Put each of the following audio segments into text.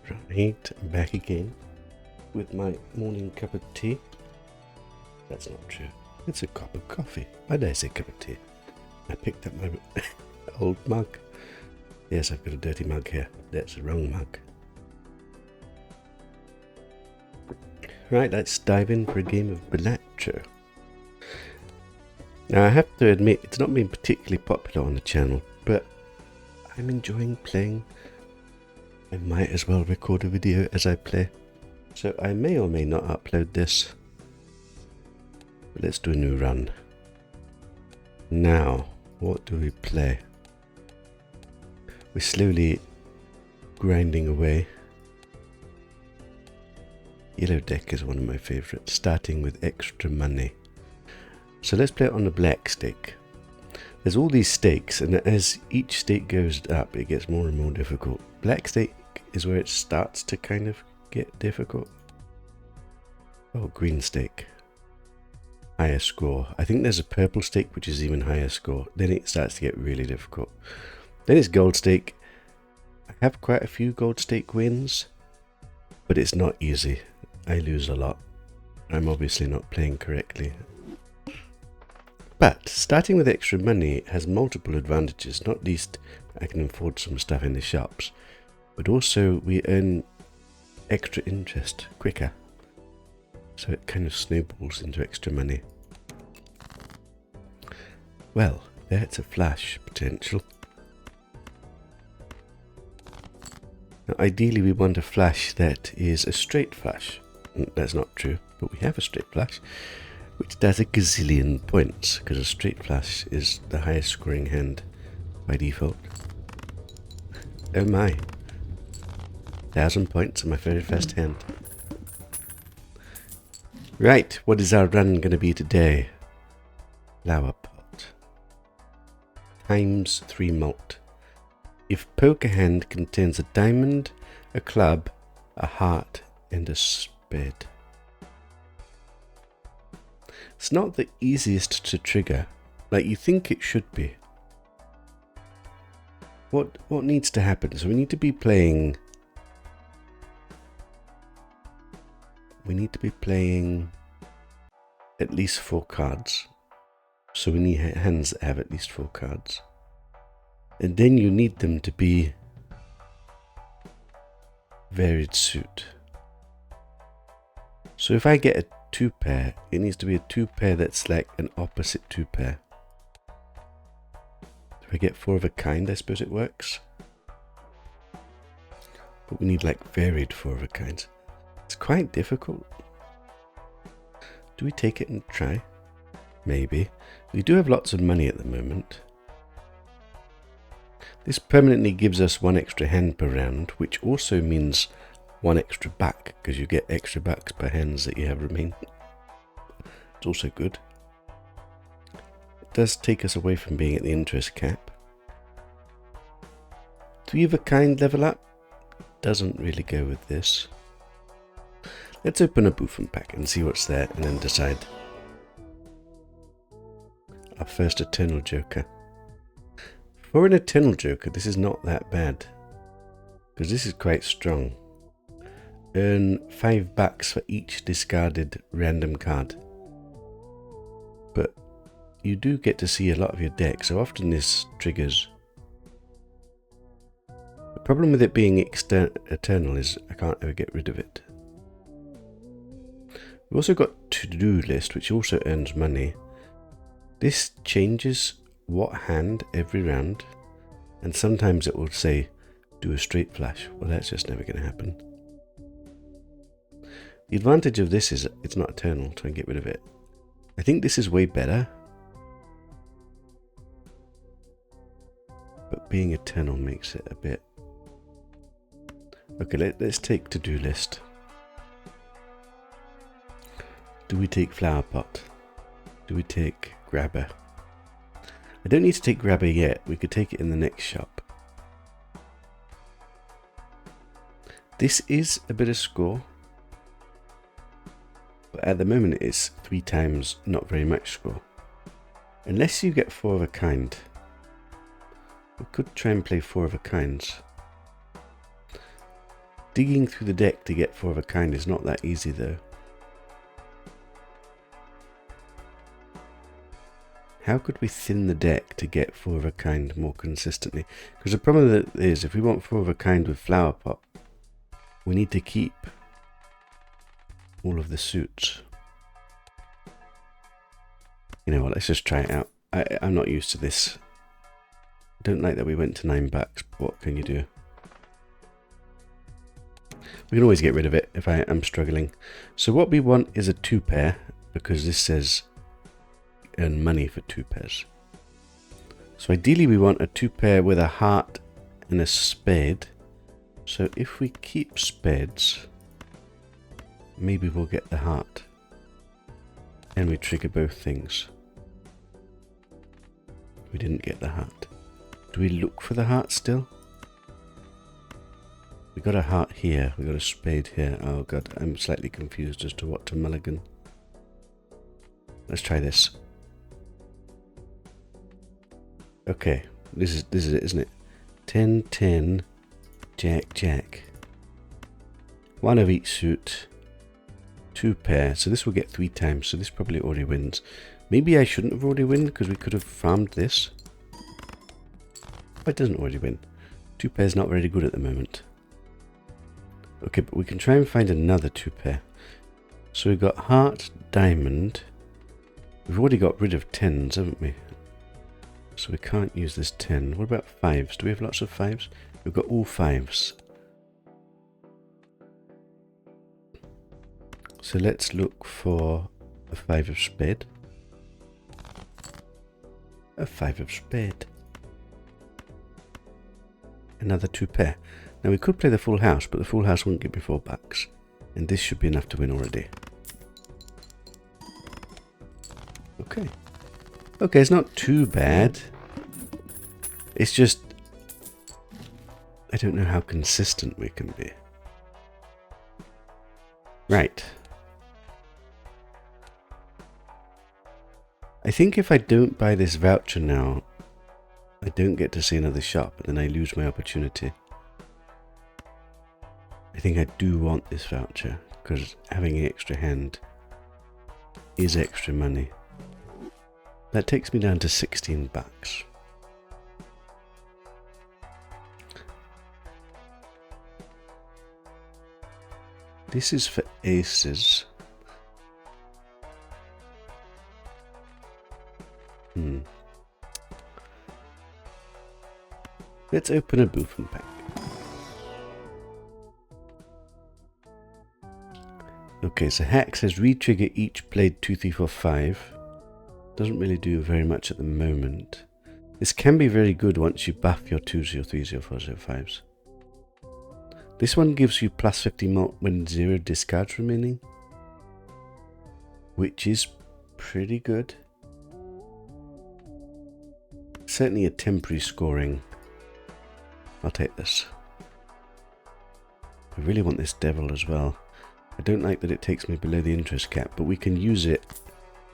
Right, I'm back again with my morning cup of tea. That's not true. It's a cup of coffee. Why did I say cup of tea? I picked up my old mug. Yes, I've got a dirty mug here. That's the wrong mug. Right, let's dive in for a game of Balatro. Now, I have to admit, it's not been particularly popular on the channel, but I'm enjoying playing. I might as well record a video as I play. So I may or may not upload this. But let's do a new run. Now, what do we play? We're slowly grinding away. Yellow deck is one of my favourites, starting with extra money. So let's play it on the black stake. There's all these stakes, and as each stake goes up, it gets more and more difficult. Black stake is where it starts to kind of get difficult. Oh, green stake. Higher score. I think there's a purple stake which is even higher score. Then it starts to get really difficult. Then it's gold stake. I have quite a few gold stake wins, but it's not easy. I lose a lot. I'm obviously not playing correctly. But starting with extra money has multiple advantages. Not least, I can afford some stuff in the shops, but also we earn extra interest quicker. So it kind of snowballs into extra money. Well, there's a flash potential. Now, ideally we want a flash that is a straight flash. That's not true, but we have a straight flash, which does a gazillion points, because a straight flash is the highest scoring hand by default. Oh my. 1,000 points on my very first hand. Right, what is our run going to be today? Flower pot. Times 3 malt. If poker hand contains a diamond, a club, a heart, and a spade. It's not the easiest to trigger, like you think it should be. What needs to happen? So we need to be playing at least 4 cards. So we need hands that have at least 4 cards. And then you need them to be varied suit. So if I get a 2 pair, it needs to be a 2 pair that's like an opposite 2 pair. If I get 4 of a kind, I suppose it works. But we need like varied 4 of a kind. It's quite difficult. Do we take it and try? Maybe. We do have lots of money at the moment. This permanently gives us 1 extra hand per round, which also means 1 extra back, because you get extra backs per hands that you have remaining. It's also good. It does take us away from being at the interest cap. 3 of a kind level up doesn't really go with this. Let's open a Buffon pack and see what's there, and then decide. Our first Eternal Joker. For an Eternal Joker, this is not that bad, because this is quite strong. Earn 5 bucks for each discarded random card. But you do get to see a lot of your deck, so often this triggers. The problem with it being eternal is I can't ever get rid of it. We've also got to-do list, which also earns money. This changes what hand every round, and sometimes it will say do a straight flash. Well, that's just never going to happen. The advantage of this is it's not eternal, so I can get rid of it. I think this is way better, but being eternal makes it a bit... Okay, let's take to-do list. Do we take flower pot? Do we take grabber? I don't need to take grabber yet. We could take it in the next shop. This is a bit of score, but at the moment it's 3 times not very much score. Unless you get 4 of a kind. We could try and play 4 of a kinds. Digging through the deck to get 4 of a kind is not that easy though. How could we thin the deck to get 4 of a kind more consistently? Because the problem that is, if we want 4 of a kind with flower pot, we need to keep all of the suits. You know what, let's just try it out. I'm not used to this. I don't like that we went to 9 backs, but what can you do? We can always get rid of it if I am struggling. So what we want is a 2 pair, because this says earn money for 2 pairs. So ideally we want a 2 pair with a heart and a spade. So if we keep spades, maybe we'll get the heart. And we trigger both things. We didn't get the heart. Do we look for the heart still? We got a heart here, we got a spade here. Oh god, I'm slightly confused as to what to mulligan. Let's try this. Okay, this is it, isn't it? 10, 10, Jack, Jack. 1 of each suit. 2 pair. So this will get 3 times. So this probably already wins. Maybe I shouldn't have already win because we could have farmed this. But it doesn't already win. 2 pairs not very good at the moment. Okay, but we can try and find another 2 pair. So we've got heart, diamond. We've already got rid of 10s, haven't we? So we can't use this 10. What about 5s? Do we have lots of 5s? We've got all 5s. So let's look for a 5 of spade. A 5 of spade. Another 2 pair. Now we could play the full house, but the full house wouldn't give me 4 backs. And this should be enough to win already. Okay. Okay, it's not too bad. It's just, I don't know how consistent we can be. Right. I think if I don't buy this voucher now, I don't get to see another shop, and then I lose my opportunity. I think I do want this voucher, because having an extra hand is extra money. That takes me down to 16 bucks. This is for aces. Let's open a Boofen pack. Okay, so Hack says re-trigger each played 2, 3, 4, 5. Doesn't really do very much at the moment. This can be very good once you buff your 2s, your 3s, your 4s, your 5s. This one gives you plus 50 mult when 0 discards remaining, which is pretty good. Certainly a temporary scoring. I'll take this. I really want this devil as well. I don't like that it takes me below the interest cap, but we can use it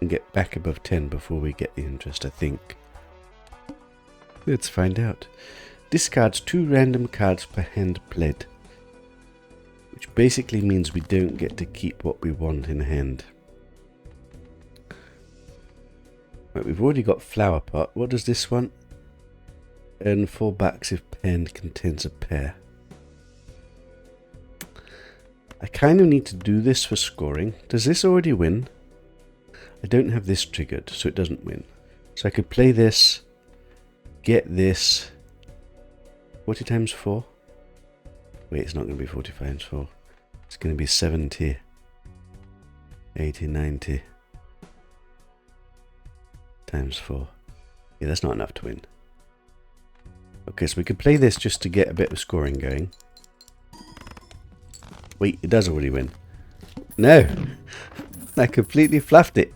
and get back above 10 before we get the interest, I think. Let's find out. Discards 2 random cards per hand played, which basically means we don't get to keep what we want in hand. Right, we've already got flower pot. What does this want? Earn 4 backs if hand contains a pair. I kind of need to do this for scoring. Does this already win? I don't have this triggered, so it doesn't win. So I could play this, get this. 40 times 4? Wait, it's not going to be 40 times 4. It's going to be 70, 80, 90 times 4. Yeah, that's not enough to win. Okay, so we could play this just to get a bit of scoring going. Wait, it does already win. No! I completely fluffed it.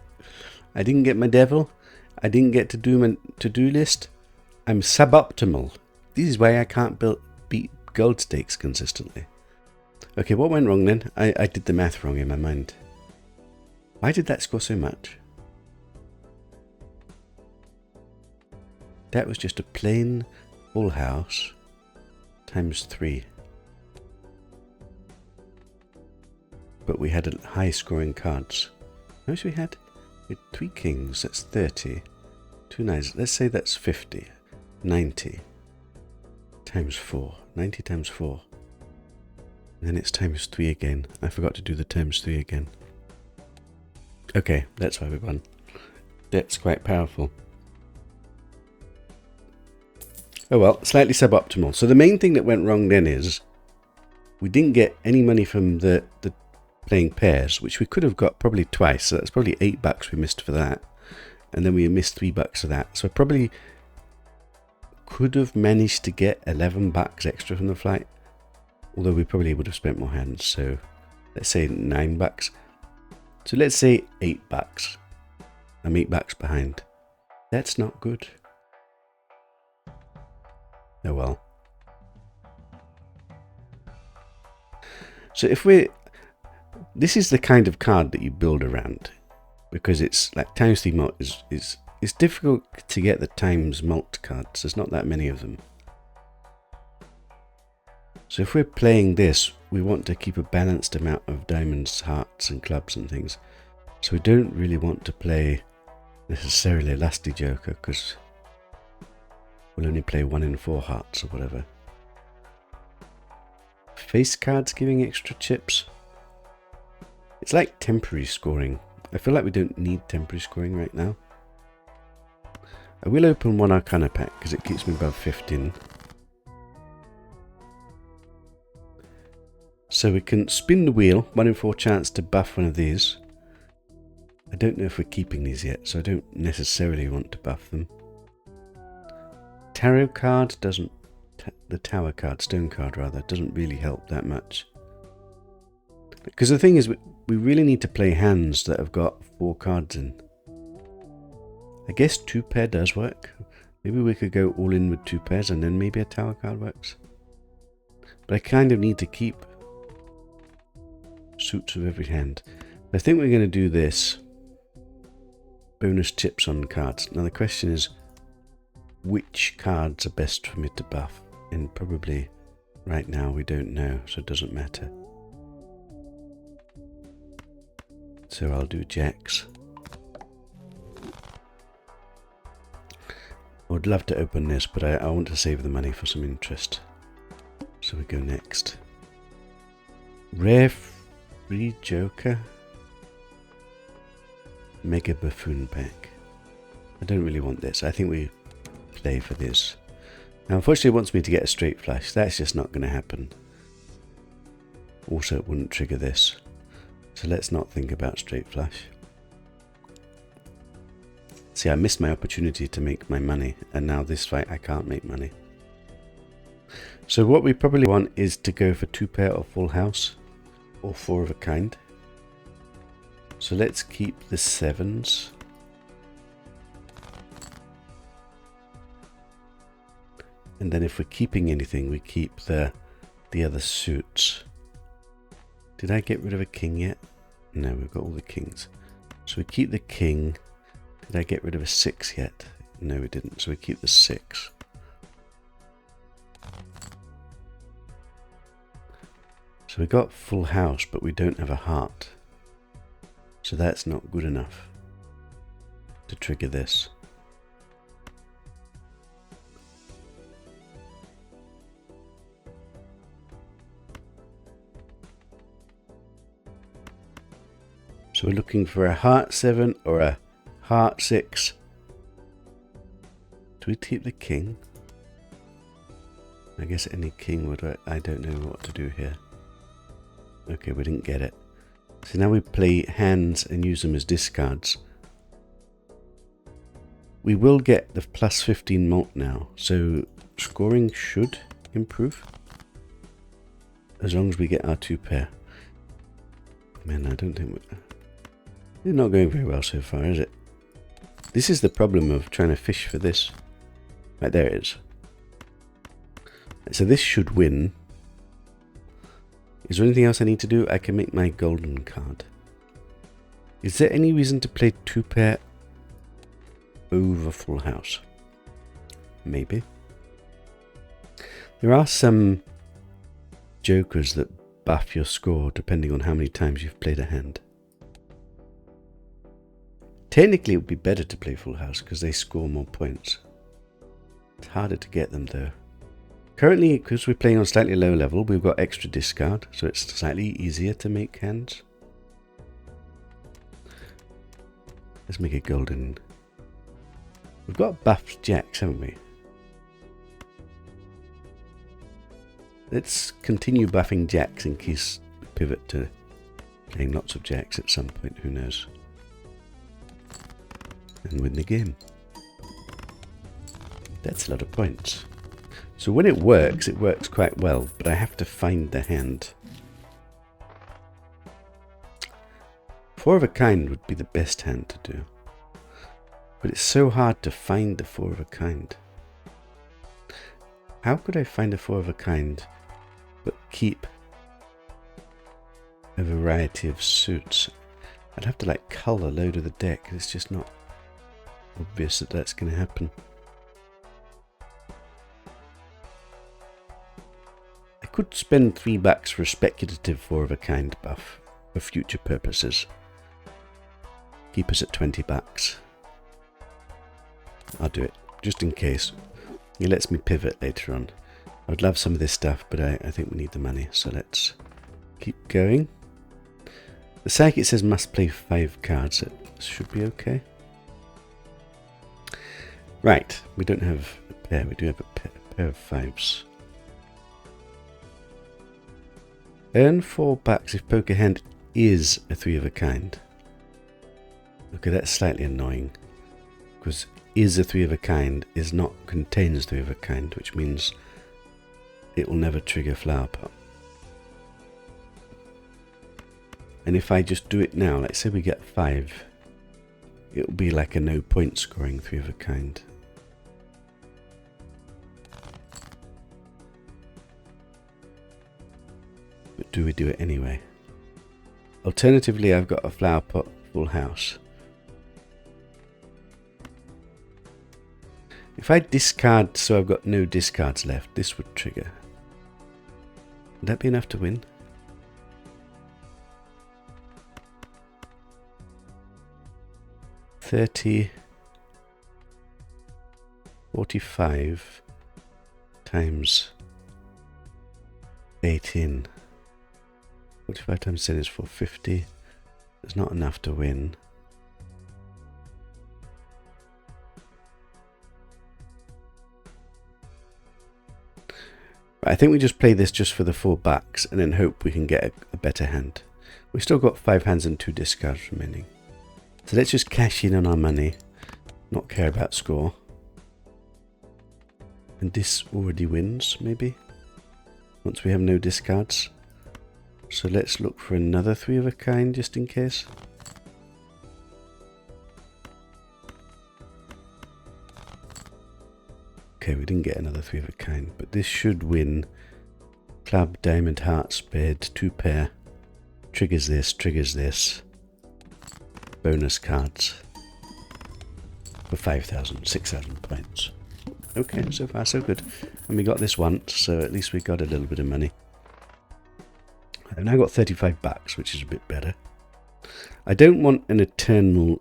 I didn't get my devil. I didn't get to do my to-do list. I'm suboptimal. This is why I can't beat gold stakes consistently. Okay, what went wrong then? I did the math wrong in my mind. Why did that score so much? That was just a plain full house times 3. we had high scoring cards. How much we had? We had 3 kings, that's 30. 2 nines, let's say that's 50. 90 times 4. 90 times 4. And then it's times 3 again. I forgot to do the times 3 again. Okay, that's why we won. That's quite powerful. Oh well, slightly suboptimal. So the main thing that went wrong then is we didn't get any money from the playing pairs, which we could have got probably twice. So that's probably $8 we missed for that. And then we missed $3 for that. So I probably could have managed to get $11 extra from the flight. Although we probably would have spent more hands. So let's say $9. So let's say $8. I'm $8 behind. That's not good. Oh well. So if we're... This is the kind of card that you build around. Because it's like times 3 mult is it's difficult to get the times mult cards. There's not that many of them. So if we're playing this, we want to keep a balanced amount of diamonds, hearts and clubs and things. So we don't really want to play necessarily a lusty joker because we'll only play 1 in 4 hearts or whatever. Face cards giving extra chips. It's like temporary scoring. I feel like we don't need temporary scoring right now. I will open 1 Arcana pack because it keeps me above 15. So we can spin the wheel, 1 in 4 chance to buff one of these. I don't know if we're keeping these yet, so I don't necessarily want to buff them. Tarot card doesn't, the tower card, stone card rather, doesn't really help that much. Because the thing is, we really need to play hands that have got 4 cards in. I guess 2 pair does work. Maybe we could go all in with 2 pairs and then maybe a tower card works. But I kind of need to keep suits of every hand. I think we're going to do this. Bonus chips on cards. Now the question is, which cards are best for me to buff? And probably right now we don't know, so it doesn't matter. So I'll do jacks. I would love to open this, but I want to save the money for some interest. So we go next. Rare free joker. Mega buffoon pack. I don't really want this. I think we play for this. Now unfortunately it wants me to get a straight flush. That's just not going to happen. Also it wouldn't trigger this. So let's not think about straight flush. See, I missed my opportunity to make my money, and now this fight I can't make money. So what we probably want is to go for 2 pair or full house, or 4 of a kind. So let's keep the 7s. And then if we're keeping anything, we keep the other suits. Did I get rid of a king yet? No, we've got all the kings. So we keep the king. Did I get rid of a 6 yet? No, we didn't. So we keep the 6. So we got full house, but we don't have a heart. So that's not good enough to trigger this. So we're looking for a heart 7 or a heart 6. Do we keep the king? I guess any king would work. I don't know what to do here. Okay, we didn't get it. So now we play hands and use them as discards. We will get the plus 15 mult now, so scoring should improve. As long as we get our 2 pair. Man, I don't think we're not going very well so far, is it? This is the problem of trying to fish for this. Right, there it is. So this should win. Is there anything else I need to do? I can make my golden card. Is there any reason to play 2 pair over full house? Maybe. There are some jokers that buff your score depending on how many times you've played a hand. Technically it would be better to play full house because they score more points. It's harder to get them though. Currently, because we're playing on slightly low level, we've got extra discard, so it's slightly easier to make hands. Let's make it golden. We've got buffed jacks, haven't we? Let's continue buffing jacks in case we pivot to playing lots of jacks at some point, who knows. And win the game. That's a lot of points. So when it works quite well, but I have to find the hand. 4 of a kind would be the best hand to do. But it's so hard to find the 4 of a kind. How could I find a 4 of a kind but keep a variety of suits? I'd have to like cull a load of the deck. It's just not obvious that that's going to happen. I could spend $3 for a speculative 4 of a kind buff for future purposes. Keep us at $20. I'll do it, just in case. It lets me pivot later on. I would love some of this stuff, but I think we need the money, so let's keep going. The psychic says must play 5 cards. It should be okay. Right, we don't have a pair, we do have a pair of 5s. Earn $4 if poker hand is a 3 of a kind. Okay, that's slightly annoying, because is a 3 of a kind is not contains 3 of a kind, which means it will never trigger flower pot. And if I just do it now, let's say we get 5, it will be like a no point scoring 3 of a kind. But do we do it anyway? Alternatively, I've got a flower pot full house. If I discard so I've got no discards left, this would trigger. Would that be enough to win? $30, 45 times 18. 45 times 10 is 450. It's not enough to win. I think we just play this just for the $4 and then hope we can get a better hand. We've still got 5 hands and 2 discards remaining. So let's just cash in on our money, not care about score. And this already wins, maybe? Once we have no discards. So let's look for another 3 of a kind just in case. Okay, we didn't get another 3 of a kind, but this should win. Club, diamond, heart, spade, 2 pair. Triggers this. Bonus cards. For 5,000, 6,000 points. Okay, so far so good. And we got this once, so at least we got a little bit of money. I've now got $35, which is a bit better. I don't want an eternal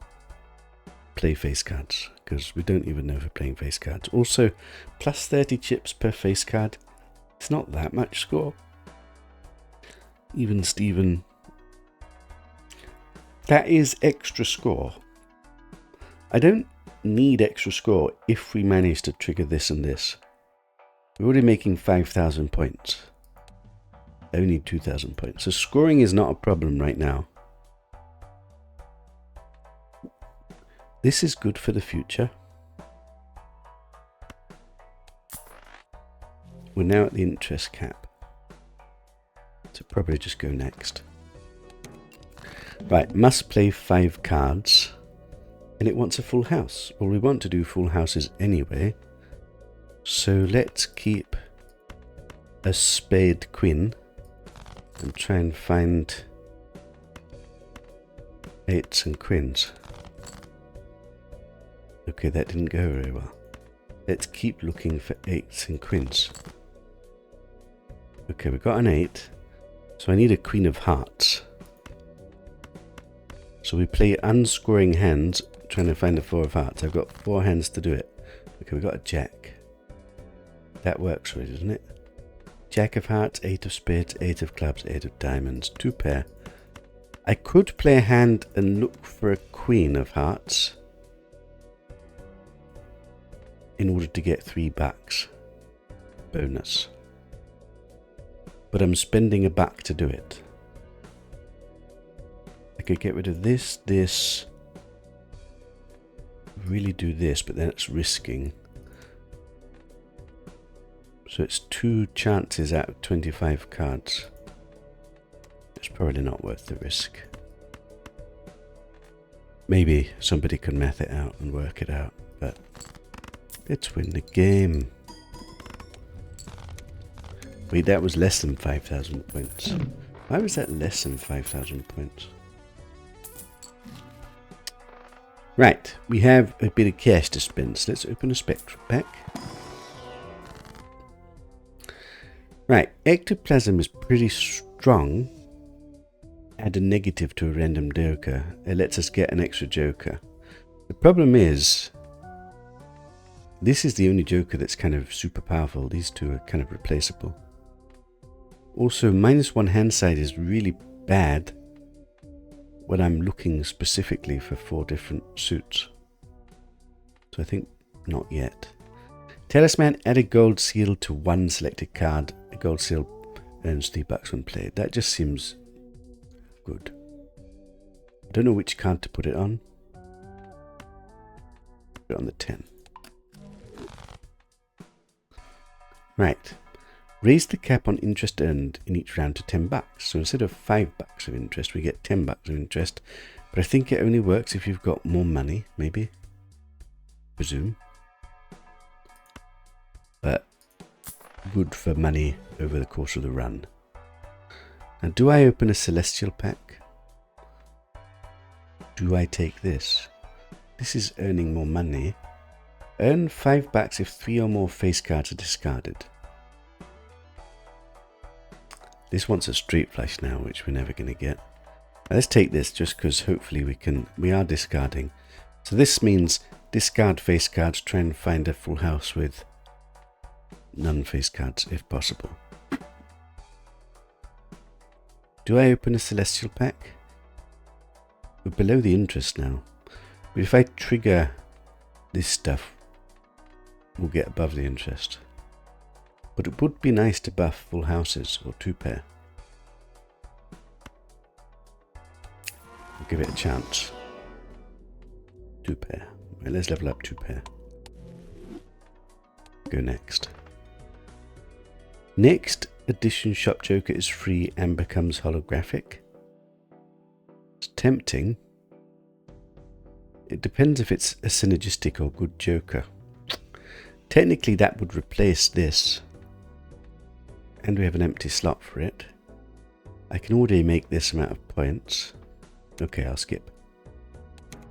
play face cards, because we don't even know if we're playing face cards. Also, plus 30 chips per face card. It's not that much score. Even Steven. That is extra score. I don't need extra score if we manage to trigger this and this. We're already making 5,000 points. I only need 2,000 points. So scoring is not a problem right now. This is good for the future. We're now at the interest cap. So probably just go next. Right, must play 5 cards. And it wants a full house. Well, we want to do full houses anyway. So let's keep a spade queen. And try and find 8s and queens. Okay, that didn't go very well. Let's keep looking for 8s and queens. Okay, we got an 8. So I need a queen of hearts. So we play unscoring hands, trying to find a 4 of hearts. I've got 4 hands to do it. Okay, we've got a jack. That works really, doesn't it? Jack of hearts, 8 of spades, 8 of clubs, 8 of diamonds, 2 pair. I could play a hand and look for a queen of hearts in order to get 3 backs. Bonus. But I'm spending a back to do it. I could get rid of this, really do this, but then it's risking. So it's 2 chances out of 25 cards. It's probably not worth the risk. Maybe somebody can math it out and work it out, but let's win the game. Wait, that was less than 5,000 points. Why was that less than 5,000 points? Right, we have a bit of cash to spend, so let's open a Spectrum pack. Right, Ectoplasm is pretty strong. Add a negative to a random joker. It lets us get an extra joker. The problem is, this is the only joker that's kind of super powerful. These two are kind of replaceable. Also, -1 hand side is really bad when I'm looking specifically for 4 different suits. So I think not yet. Talisman, add a gold seal to 1 selected card. A gold seal earns 3 bucks when played. That just seems good. I don't know which card to put it on. Put it on the 10. Right. Raise the cap on interest earned in each round to 10 bucks. So instead of 5 bucks of interest, we get 10 bucks of interest. But I think it only works if you've got more money, maybe. Presume. But good for money over the course of the run. Now, do I open a Celestial pack? Do I take this? This is earning more money. Earn 5 bucks if 3 or more face cards are discarded. This wants a straight flush now, which we're never going to get. Now, let's take this just because hopefully we are discarding. So this means discard face cards, try and find a full house with none face cards if possible. Do I open a Celestial pack? We're below the interest now. But if I trigger this stuff, we'll get above the interest. But it would be nice to buff full houses or 2 pair. We'll give it a chance. 2 pair. Right, let's level up 2 pair. Go next. Next edition Shop Joker is free and becomes holographic. It's tempting. It depends if it's a synergistic or good Joker. Technically that would replace this. And we have an empty slot for it. I can already make this amount of points. Okay, I'll skip.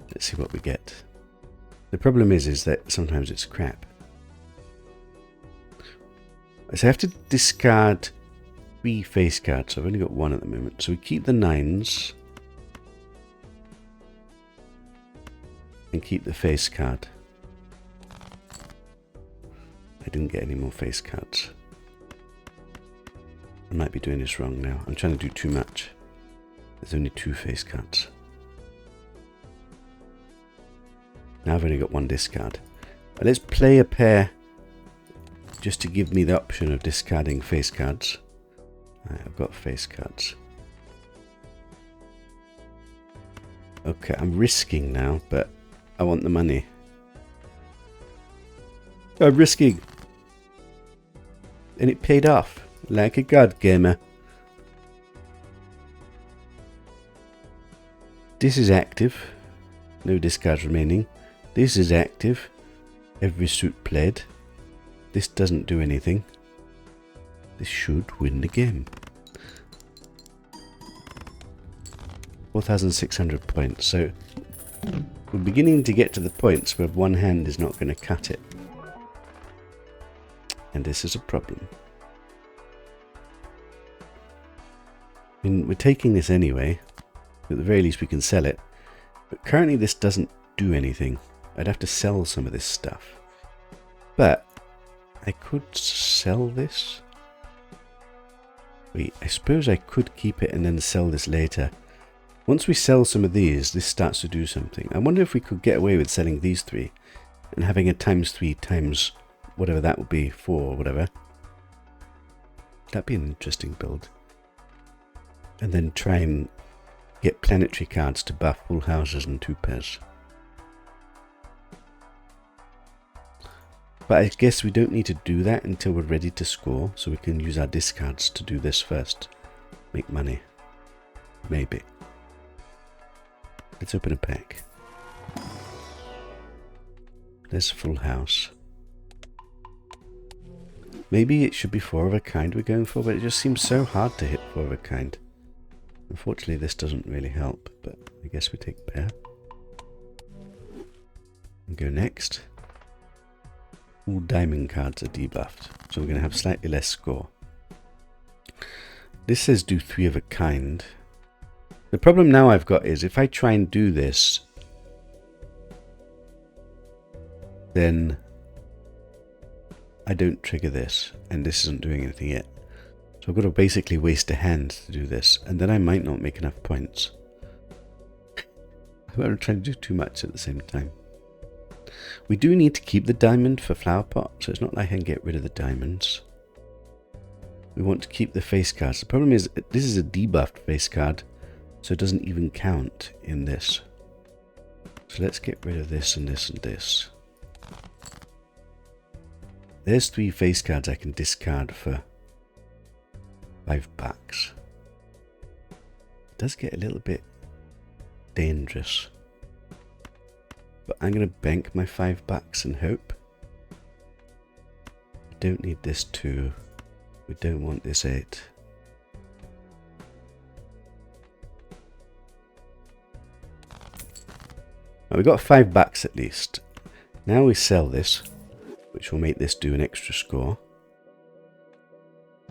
Let's see what we get. The problem is that sometimes it's crap. So I have to discard 3 face cards. So I've only got 1 at the moment. So we keep the 9s. And keep the face card. I didn't get any more face cards. I might be doing this wrong now. I'm trying to do too much. There's only 2 face cards. Now I've only got 1 discard. But let's play a pair just to give me the option of discarding face cards. Right, I've got face cards. Okay, I'm risking now, but I want the money. I'm risking. And it paid off. Like a god gamer. This is active. No discards remaining. This is active. Every suit played. This doesn't do anything. This should win the game. 4,600 points. So we're beginning to get to the points where 1 hand is not going to cut it. And this is a problem. I mean, we're taking this anyway. At the very least we can sell it. But currently this doesn't do anything. I'd have to sell some of this stuff. But I could sell this. Wait, I suppose I could keep it and then sell this later. Once we sell some of these, this starts to do something. I wonder if we could get away with selling these 3 and having a ×3 times whatever that would be, 4 or whatever. That'd be an interesting build. And then try and get planetary cards to buff full houses and 2 pairs. But I guess we don't need to do that until we're ready to score, so we can use our discards to do this first. Make money. Maybe. Let's open a pack. There's a full house. Maybe it should be 4 of a kind we're going for, but it just seems so hard to hit 4 of a kind. Unfortunately, this doesn't really help, but I guess we take pair. And go next. All diamond cards are debuffed, so we're going to have slightly less score. This says do 3 of a kind. The problem now I've got is if I try and do this, then I don't trigger this, and this isn't doing anything yet. So I've got to basically waste a hand to do this, and then I might not make enough points. I'm trying to do too much at the same time. We do need to keep the diamond for flower pot, so it's not like I can get rid of the diamonds. We want to keep the face cards. The problem is this is a debuffed face card, so it doesn't even count in this. So let's get rid of this and this and this. There's 3 face cards I can discard for $5. It does get a little bit dangerous. But I'm going to bank my $5 and hope. We don't need this 2. We don't want this 8. Well, we got $5 at least. Now we sell this, which will make this do an extra score.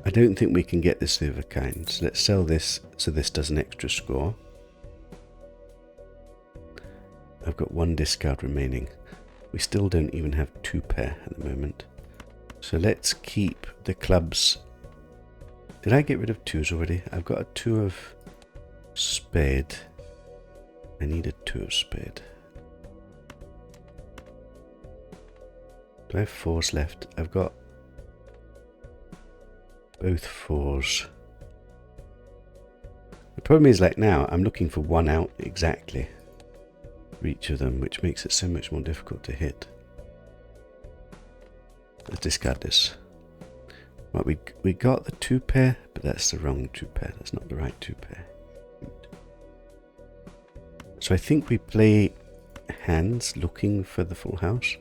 I don't think we can get this through a kind, so let's sell this so this does an extra score. I've got 1 discard remaining. We still don't even have 2 pair at the moment. So let's keep the clubs. Did I get rid of 2s already? I've got a 2 of spade. I need a 2 of spade. Do I have 4s left? I've got both 4s. The problem is, like now, I'm looking for 1 out exactly for each of them, which makes it so much more difficult to hit. Let's discard this. Well, we got the 2 pair, but that's the wrong 2 pair. That's not the right 2 pair. So I think we play hands looking for the full house.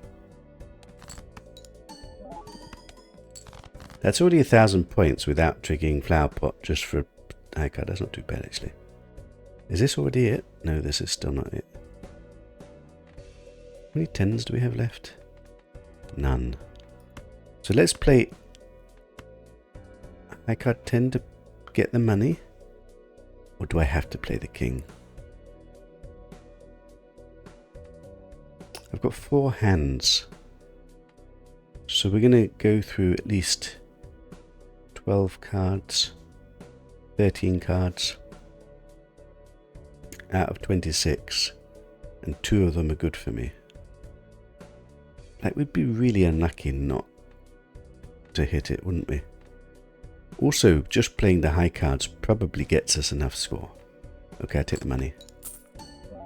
That's already 1,000 points without triggering flower pot just for a high card. That's not too bad actually. Is this already it? No, this is still not it. How many 10s do we have left? None. So let's play high card 10 to get the money. Or do I have to play the king? I've got 4 hands. So we're going to go through at least 12 cards, 13 cards out of 26, and 2 of them are good for me. Like, we'd be really unlucky not to hit it, wouldn't we? Also, just playing the high cards probably gets us enough score. Okay, I take the money.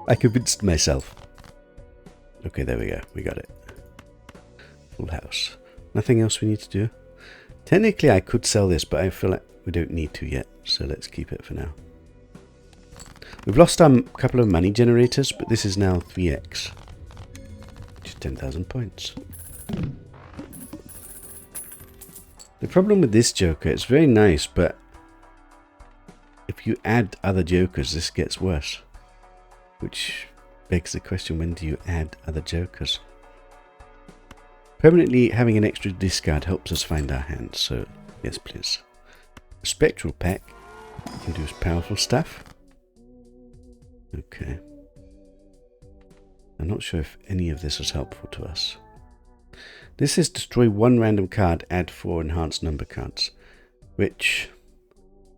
I convinced myself. Okay, there we go. We got it. Full house. Nothing else we need to do. Technically, I could sell this, but I feel like we don't need to yet. So let's keep it for now. We've lost a couple of money generators, but this is now 3x. Which is 10,000 points. The problem with this joker, it's very nice, but if you add other jokers, this gets worse. Which begs the question, when do you add other jokers? Permanently having an extra discard helps us find our hands, so yes please. A spectral pack. We can do powerful stuff. Okay. I'm not sure if any of this is helpful to us. This is destroy 1 random card, add 4 enhanced number cards. Which,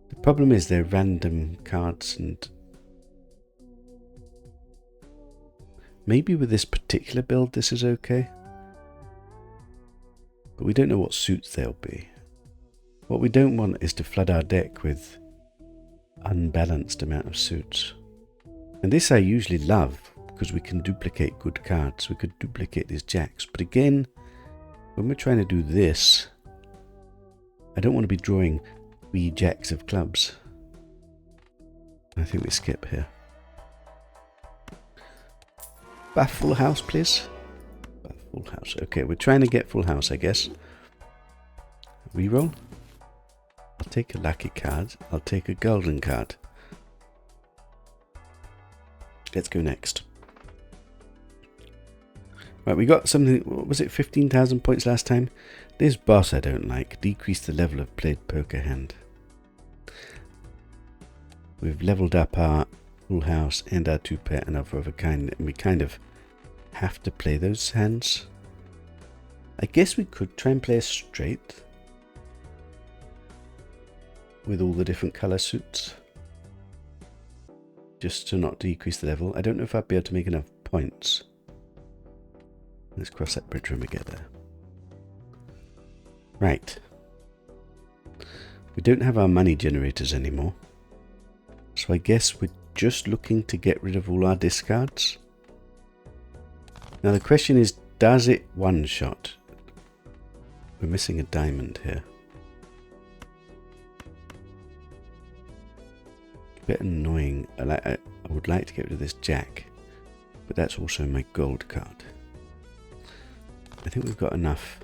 the problem is they're random cards, and maybe with this particular build this is okay. But we don't know what suits they'll be. What we don't want is to flood our deck with unbalanced amount of suits. And this I usually love, because we can duplicate good cards. We could duplicate these jacks. But again, when we're trying to do this, I don't want to be drawing 3 jacks of clubs. I think we skip here. Buff full house, please. Buff full house. Okay, we're trying to get full house, I guess. Reroll. I'll take a lucky card. I'll take a golden card. Let's go next. Right, we got something. What was it? 15,000 points last time. This boss I don't like. Decrease the level of played poker hand. We've leveled up our full house and our 2-pair and our 4 of a kind, and we kind of have to play those hands. I guess we could try and play a straight with all the different colour suits, just to not decrease the level. I don't know if I'd be able to make enough points. Let's cross that bridge when we get there. Right. We don't have our money generators anymore. So I guess we're just looking to get rid of all our discards. Now the question is, does it one-shot? We're missing a diamond here. A bit annoying. I would like to get rid of this jack, but that's also my gold card. I think we've got enough.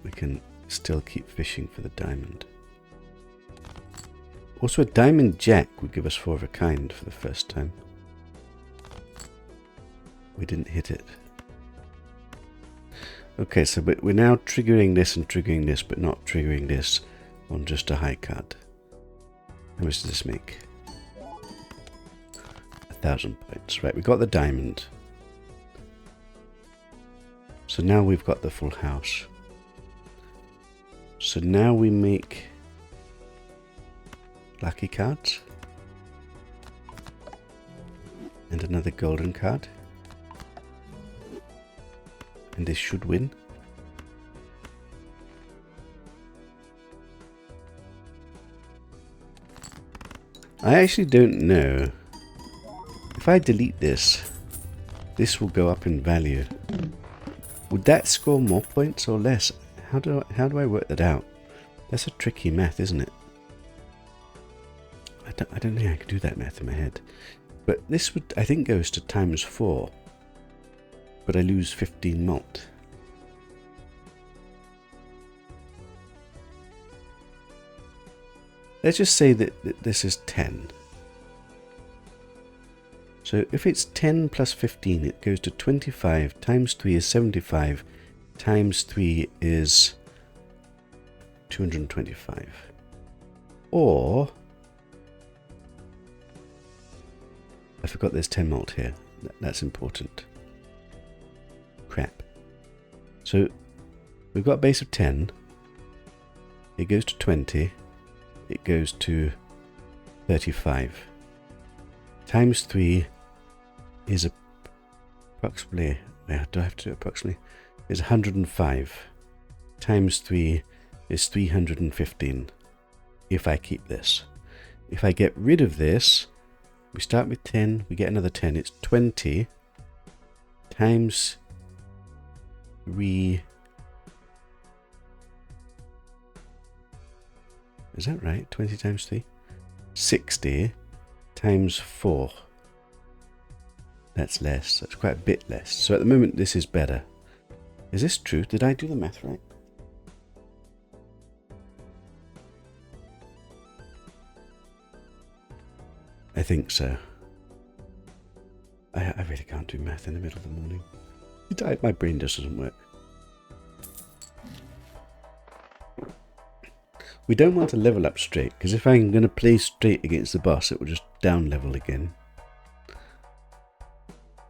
We can still keep fishing for the diamond. Also, a diamond jack would give us 4 of a kind for the first time. We didn't hit it. Okay, so we're now triggering this and triggering this, but not triggering this on just a high card. How much does this make? 1,000 points. Right, we got the diamond. So now we've got the full house. So now we make lucky cards. And another golden card. And this should win. I actually don't know. If I delete this, this will go up in value. Would that score more points or less? How do I work that out? That's a tricky math, isn't it? I don't think I could do that math in my head. But this would, I think, goes to ×4. But I lose 15 malt. Let's just say that this is 10. So if it's 10 plus 15, it goes to 25, times 3 is 75, times 3 is 225. Or, I forgot there's 10 malt here. That's important. Crap. So we've got a base of 10. It goes to 20. It goes to 35. Times 3 is approximately, do I have to do approximately? Is 105. Times 3 is 315. If I keep this. If I get rid of this, we start with 10, we get another 10. It's 20 times 3. Is that right? 20 times 3? 60 times 4. That's less. That's quite a bit less. So at the moment, this is better. Is this true? Did I do the math right? I think so. I really can't do math in the middle of the morning. My brain just doesn't work. We don't want to level up straight, because if I'm going to play straight against the boss, it will just down level again.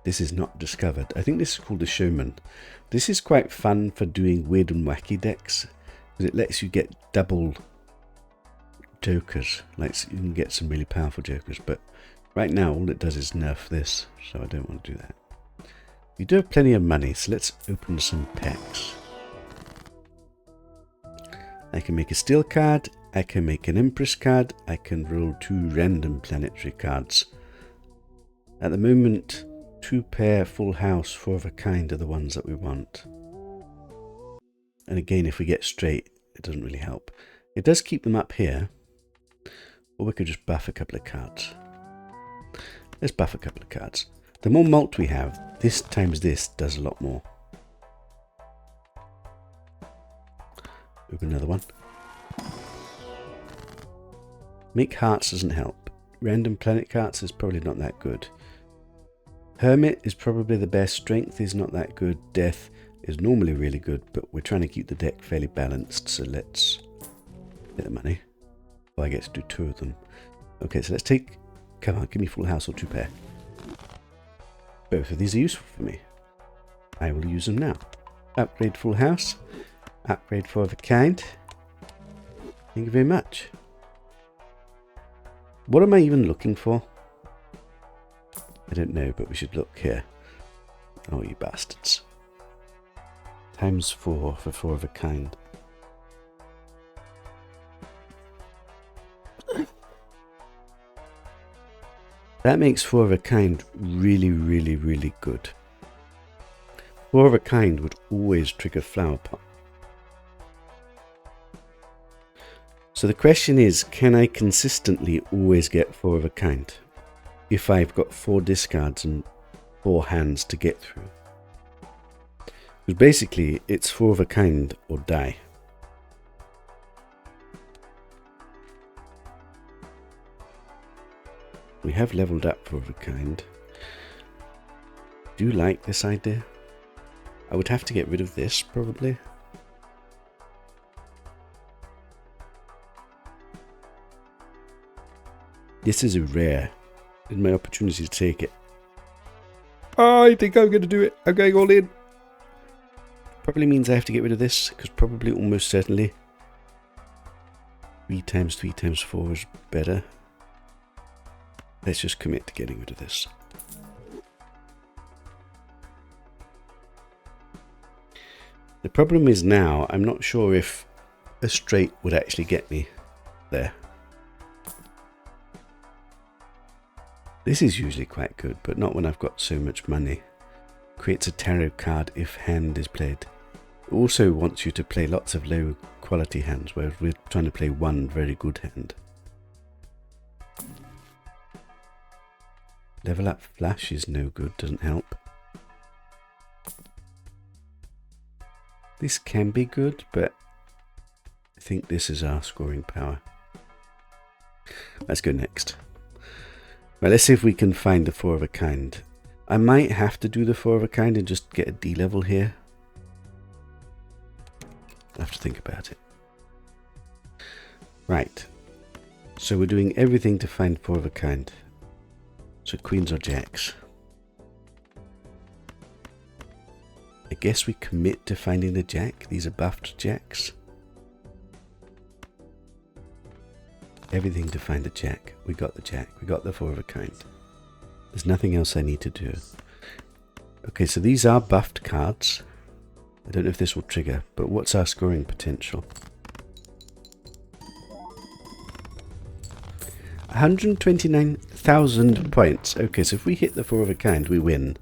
This is not discovered. I think this is called the Showman. This is quite fun for doing weird and wacky decks, because it lets you get double jokers. Like, you can get some really powerful jokers, but right now all it does is nerf this, so I don't want to do that. We do have plenty of money, so let's open some packs. I can make a steel card, I can make an Empress card, I can roll 2 random planetary cards. At the moment, 2 pair, full house, 4 of a kind are the ones that we want. And again, if we get straight, it doesn't really help. It does keep them up here, or we could just buff a couple of cards. Let's buff a couple of cards. The more malt we have, this times this does a lot more. Open another one. Make hearts doesn't help. Random planet cards is probably not that good. Hermit is probably the best. Strength is not that good. Death is normally really good, but we're trying to keep the deck fairly balanced, so let's get the money. Oh, I get to do 2 of them. Okay, so let's take... Come on, give me full house or 2 pair. Both of these are useful for me. I will use them now. Upgrade full house. Upgrade 4 of a kind. Thank you very much. What am I even looking for? I don't know, but we should look here. Oh, you bastards. Times 4 for 4 of a kind. That makes 4 of a kind really, really, really good. 4 of a kind would always trigger flower pot. So the question is, can I consistently always get 4 of a kind if I've got 4 discards and 4 hands to get through? Because basically it's 4 of a kind or die. We have leveled up 4 of a kind. Do you like this idea? I would have to get rid of this probably. This is a rare. This is my opportunity to take it. Oh, I think I'm going to do it. I'm going all in. Probably means I have to get rid of this, because probably almost certainly 3 times 3 times 4 is better. Let's just commit to getting rid of this. The problem is now, I'm not sure if a straight would actually get me there. This is usually quite good, but not when I've got so much money. Creates a tarot card if hand is played. It also wants you to play lots of low quality hands, whereas we're trying to play one very good hand. Level up flash is no good, doesn't help. This can be good, but I think this is our scoring power. Let's go next. Well, let's see if we can find the 4 of a kind. I might have to do the 4 of a kind and just get a D level here. I'll have to think about it. Right. So we're doing everything to find 4 of a kind. So queens or jacks. I guess we commit to finding the jack. These are buffed jacks. Everything to find the jack. We got the jack. We got the 4 of a kind. There's nothing else I need to do. Okay, so these are buffed cards. I don't know if this will trigger, but what's our scoring potential? 129,000 points. Okay, so if we hit the 4 of a kind, we win.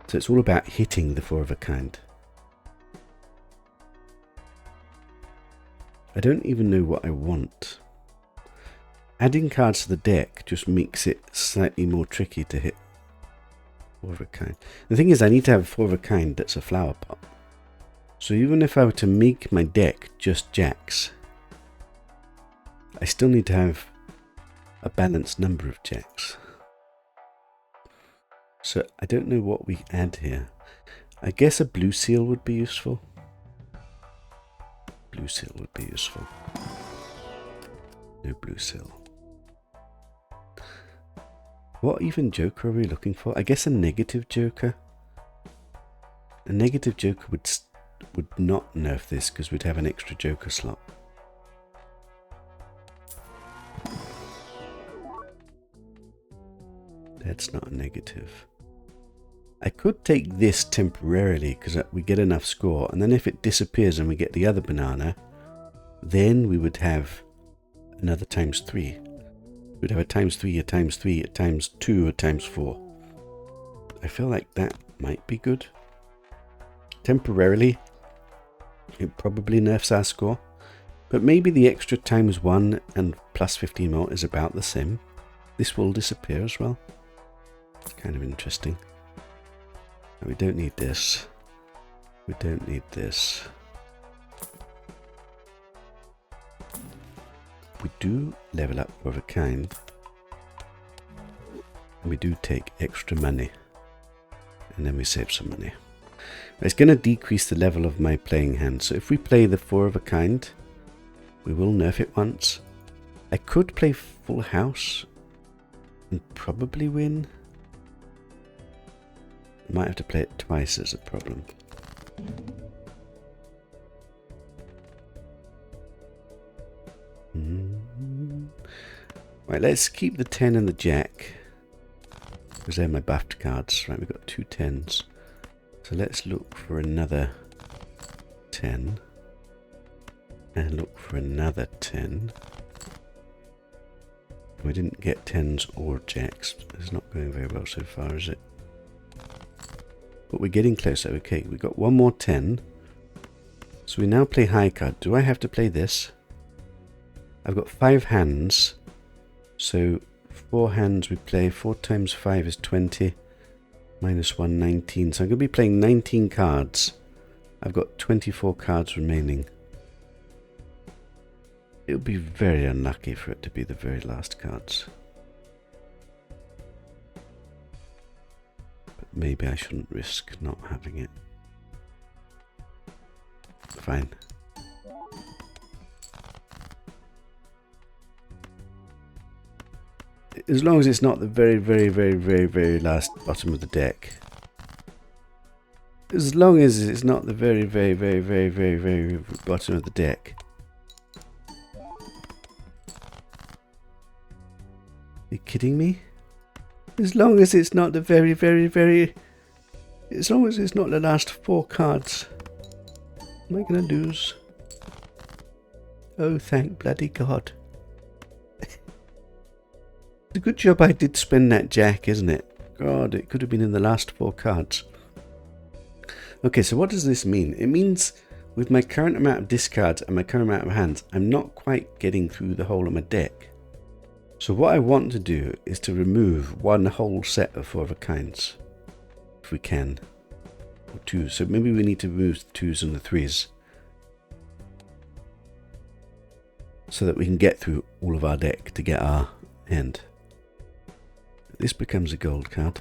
So it's all about hitting the 4 of a kind. I don't even know what I want. Adding cards to the deck just makes it slightly more tricky to hit 4 of a kind. The thing is, I need to have 4 of a kind that's a flower pot. So even if I were to make my deck just jacks, I still need to have a balanced number of jacks. So I don't know what we add here. I guess a blue seal would be useful. Blue seal would be useful. No blue seal. What even joker are we looking for? I guess a negative joker. A negative joker would not nerf this because we'd have an extra joker slot. That's not a negative. I could take this temporarily because we get enough score, and then if it disappears and we get the other banana, then we would have another ×3. We'd have a ×3, a ×3, a ×2, a ×4. I feel like that might be good. Temporarily, it probably nerfs our score, but maybe the extra ×1 and plus 15 more is about the same. This will disappear as well. It's kind of interesting. We don't need this. We don't need this. We do level up for a kind. We do take extra money. And then we save some money. It's going to decrease the level of my playing hand. So if we play the 4 of a kind, we will nerf it once. I could play full house and probably win. I might have to play it twice as a problem. Right, let's keep the 10 and the jack, because they're my buffed cards. Right, we've got 2 10s. So let's look for another 10. And look for another 10. We didn't get 10s or jacks. It's not going very well so far, is it? But we're getting closer. Okay, we got one more 10. So we now play high card. Do I have to play this? I've got 5 hands. So 4 hands we play. 4 times 5 is 20. Minus 1, 19. So I'm going to be playing 19 cards. I've got 24 cards remaining. It would be very unlucky for it to be the very last cards. But maybe I shouldn't risk not having it. Fine. As long as it's not the very last bottom of the deck. As long as it's not the very bottom of the deck. Are you kidding me? As long as it's not the very... As long as it's not the last 4 cards. Am I gonna lose? Oh, thank bloody God. It's a good job I did spend that jack, isn't it? God, it could have been in the last 4 cards. Okay, so what does this mean? It means with my current amount of discards and my current amount of hands, I'm not quite getting through the whole of my deck. So what I want to do is to remove one whole set of 4 of a kinds. If we can. Or 2. So maybe we need to remove the 2s and the 3s. So that we can get through all of our deck to get our end. This becomes a gold card.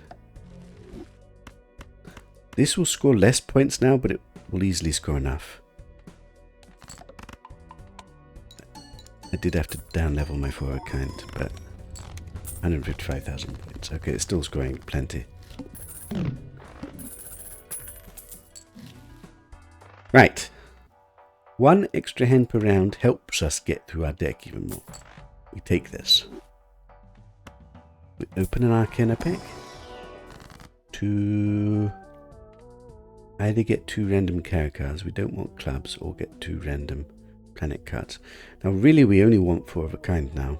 This will score less points now, but it will easily score enough. I did have to down level my 4 of a kind, but 155,000 points. Okay, it's still scoring plenty. Right. 1 extra hand per round helps us get through our deck even more. We take this. We open an Arcana pack to either get 2 random character cards. We don't want clubs, or get 2 random planet cards. Now really we only want 4 of a kind now.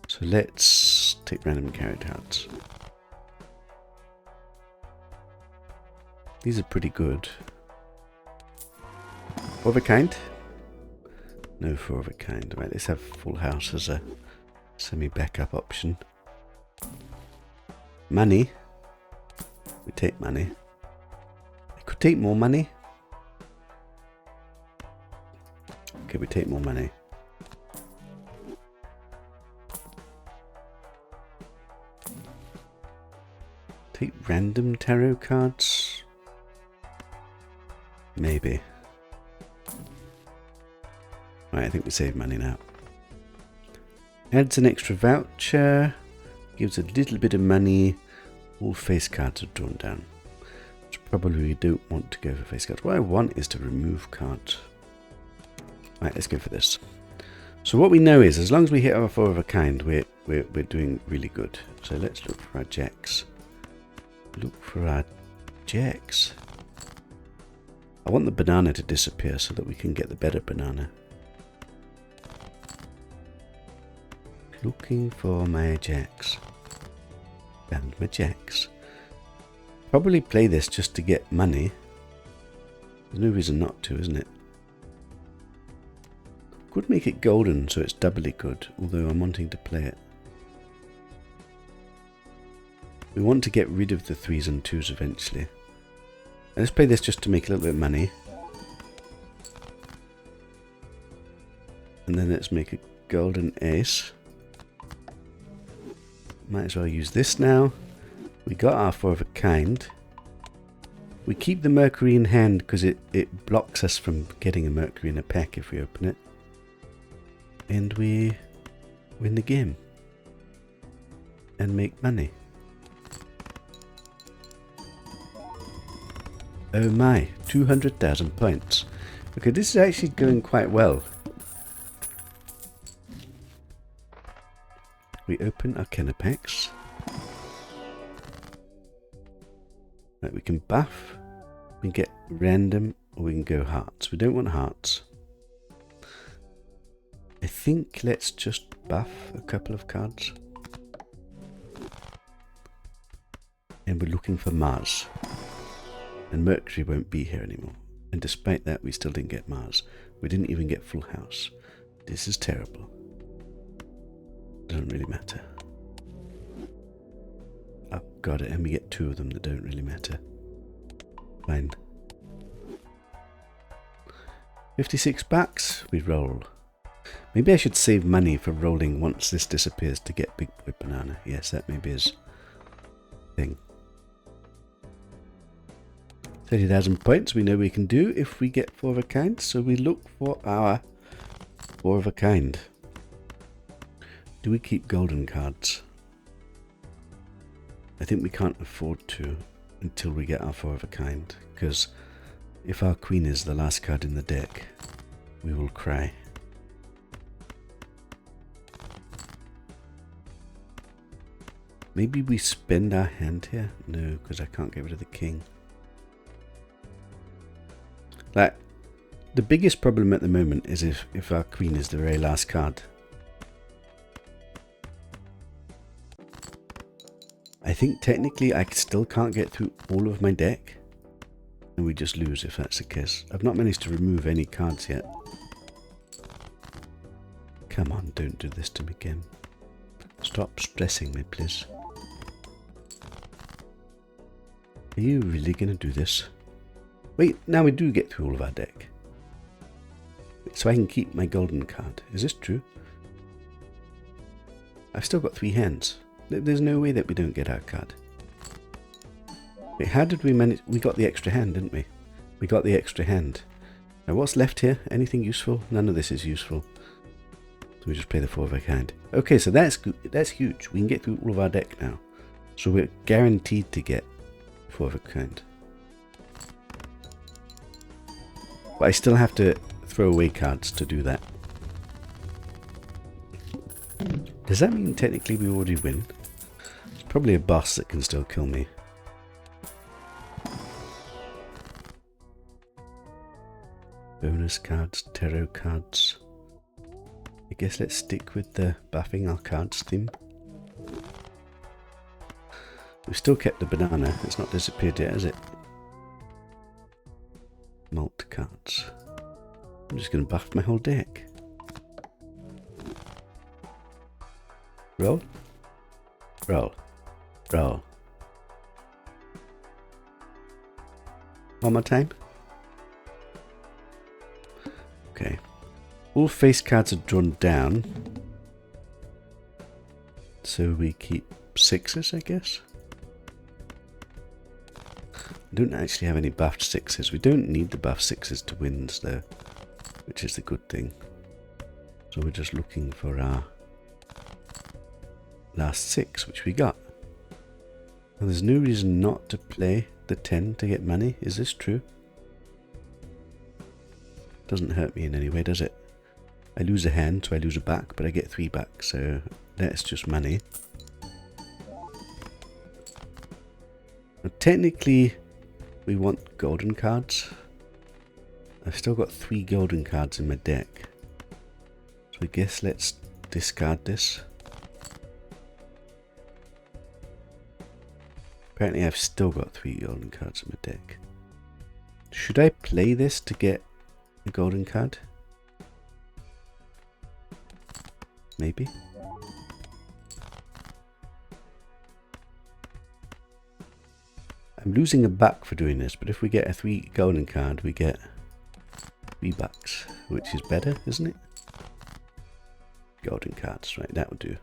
So let's take random character cards. These are pretty good. 4 of a kind? No 4 of a kind. Right, let's have full house as a semi-backup option. Money. We take money. I could take more money. Okay, we take more money. Take random tarot cards? Maybe. Right, I think we save money now. Adds an extra voucher. Gives a little bit of money. All face cards are drawn down. Which probably we don't want to go for face cards. What I want is to remove cards. Right, let's go for this. So what we know is, as long as we hit our 4 of a kind, we're doing really good. So let's look for our jacks. Look for our jacks. I want the banana to disappear so that we can get the better banana. Looking for my jacks. And my jacks. Probably play this just to get money. There's no reason not to, isn't it? Could make it golden so it's doubly good, although I'm wanting to play it. We want to get rid of the 3s and 2s eventually. And let's play this just to make a little bit of money. And then let's make a golden ace. Might as well use this now. We got our 4 of a kind. We keep the Mercury in hand because it blocks us from getting a Mercury in a pack if we open it. And we win the game. And make money. Oh my, 200,000 points. Okay, this is actually going quite well. We open our Kenner packs. Right, we can buff. We can get random, or we can go hearts. We don't want hearts. I think let's just buff a couple of cards. And we're looking for Mars. And Mercury won't be here anymore. And despite that, we still didn't get Mars. We didn't even get Full House. This is terrible. Doesn't really matter. Oh, got it. And we get 2 of them that don't really matter. Fine. 56 bucks. We roll. Maybe I should save money for rolling once this disappears to get Big Boy Banana. Yes, that maybe is thing. 30,000 points we know we can do if we get 4 of a kind. So we look for our 4 of a kind. Do we keep golden cards? I think we can't afford to until we get our 4 of a kind. Because if our queen is the last card in the deck, we will cry. Maybe we spend our hand here? No, because I can't get rid of the king. Like, the biggest problem at the moment is if our queen is the very last card. I think technically I still can't get through all of my deck. And we just lose if that's the case. I've not managed to remove any cards yet. Come on, don't do this to me again. Stop stressing me, please. Are you really going to do this? Wait, now we do get through all of our deck. So I can keep my golden card. Is this true? I've still got 3 hands. There's no way that we don't get our card. Wait, how did we manage? We got the extra hand, didn't we? We got the extra hand. Now what's left here? Anything useful? None of this is useful. So we just play the 4 of a kind. Okay, so that's huge. We can get through all of our deck now. So we're guaranteed to get 4 of a kind. But I still have to throw away cards to do that. Does that mean technically we already win? It's probably a boss that can still kill me. Bonus cards, tarot cards. I guess let's stick with the buffing our cards theme. We've still kept the banana. It's not disappeared yet, has it? Malt cards. I'm just going to buff my whole deck. Roll. Roll. Roll. One more time. Okay. All face cards are drawn down. So we keep 6s, I guess. I don't actually have any buffed 6s. We don't need the buffed 6s to wins though, which is the good thing. So we're just looking for our last 6, which we got. And there's no reason not to play the 10 to get money. Is this true? Doesn't hurt me in any way, does it? I lose a hand, so I lose a back, but I get 3 back, so that's just money. Now, technically, we want golden cards. I've still got 3 golden cards in my deck. So I guess let's discard this. Apparently I've still got 3 golden cards in my deck. Should I play this to get a golden card? Maybe. I'm losing a buck for doing this, but if we get a 3 golden card, we get 3 bucks, which is better, isn't it? Golden cards, right, that will do.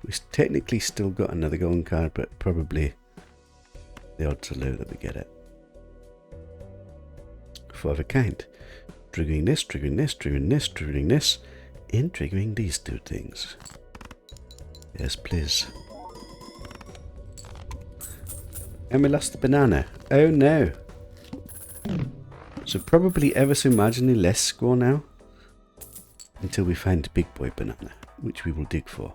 We've technically still got another golden card, but probably the odds are low that we get it. 4 of a kind. Triggering this, triggering this, triggering this, triggering this, and triggering these 2 things. Yes, please. And we lost the banana. Oh no. So probably ever so marginally less score now. Until we find the big boy banana, which we will dig for.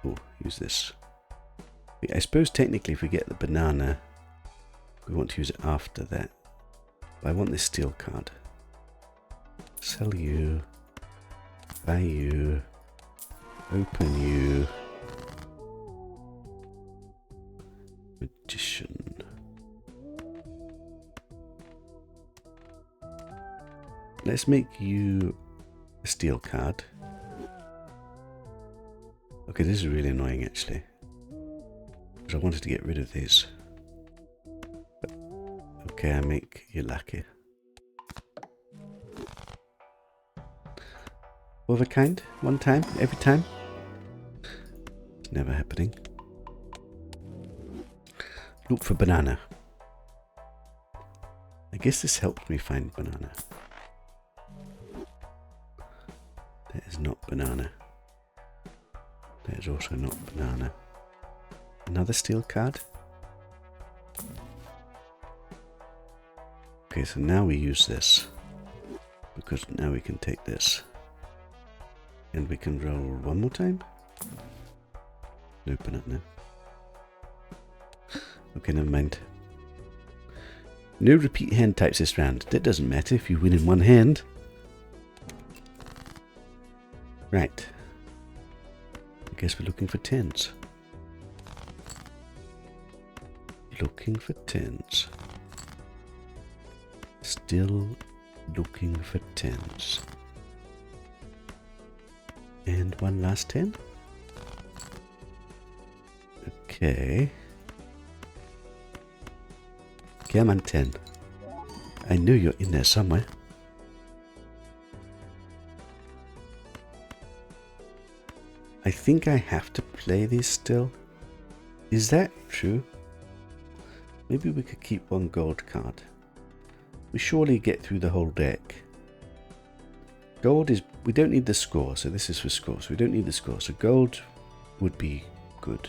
Oh, use this. I suppose technically if we get the banana, we want to use it after that. But I want this steel card. Sell you. Buy you. Open you. Magician. Let's make you a steel card. Okay, this is really annoying actually. Because I wanted to get rid of these. But, okay, I make you lucky. 4 of a kind, 1 time, every time. It's never happening. Look for banana. I guess this helped me find banana. That is not banana. That is also not banana. Another steel card. Okay, so now we use this. Because now we can take this. And we can roll 1 more time. Open it now. Okay, never mind. No repeat hand types this round. That doesn't matter if you win in 1 hand. Right. I guess we're looking for 10s. Looking for 10s. Still looking for 10s. And 1 last 10. Okay. Come on, 10. I knew you're in there somewhere. I think I have to play these still. Is that true? Maybe we could keep 1 gold card. We surely get through the whole deck. Gold is... we don't need the score, so this is for score. So we don't need the score. So gold would be good.